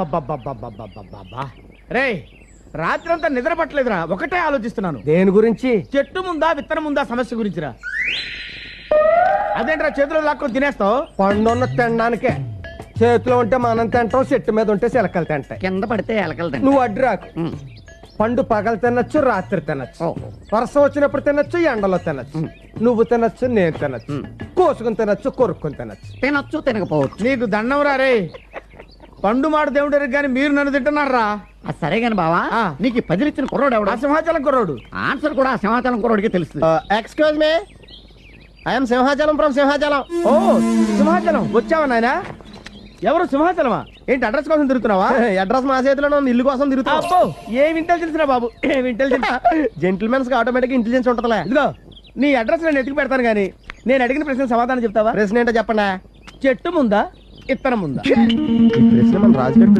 అబ్బబ్బబ్బబ్బబ్బబ్బబ్బా. రేయ్ రాత్రంతా నిద్ర పట్టలేదురా, ఒకటే ఆలోచిస్తున్నాను. దేని గురించి? చెట్టు ముందా విత్తనం ముందా సమస్య గురించిరా. అదేంట్రా చేతిలో లాక్కొని తినేస్తావు? పండున్న తినడానికే. చేతిలో ఉంటే మనం తింటాం, చెట్టు మీద ఉంటే చిలకలు తింటాయి. కింద పడితే ఎలకలు నువ్వు అడ్డు రాకు. పండు పగలు తినొచ్చు, రాత్రి తినొచ్చు, వర్షం వచ్చినప్పుడు తినొచ్చు, ఎండలో తినొచ్చు. నువ్వు తినొచ్చు, నేను తినొచ్చు, కోసుకుని తినొచ్చు, కొరుక్కుని తినొచ్చు. తినొచ్చు తినకపోవచ్చు. నీకు దండం రా రే. పండు మాట దేవుడు కానీ మీరు నన్ను తింటున్నారా? సరే గాని బావా, నీకు 10 ఇచ్చిన కుర్రోడు ఎవడా? సింహాచలం కుర్రోడు. ఆన్సర్ కూడా సింహాచలం కుర్రోడికి తెలుస్తుంది. Excuse me, I'm Simhachalam from Simhachalam. ఓ సింహాచలం వచ్చావా నాయనా? ఎవరు సింహాచలమా? ఏంటి అడ్రస్ కోసం తిరుగుతున్నావా? అడ్రస్ మా చేతిలో ఉంది, ఇల్లు కోసం తిరుగుతావు. అబ్బో ఏం ఇంటెలిజెన్స్ రా బాబు, ఏం ఇంటెలిజెన్స్. జెంటిల్మెన్స్ కి ఆటోమేటిక్ ఇంటెలిజెన్స్ ఉంటుందిలే. ఇదిగో నీ అడ్రస్ నేను ఎతికి పెడతాను కానీ నేను అడిగిన ప్రశ్న సమాధానం చెప్తావా? ప్రశ్న ఏంటో చెప్పండి. చెట్టు ముందా ఇత్తనం ముందా? ప్రశ్న మన రాజుగారి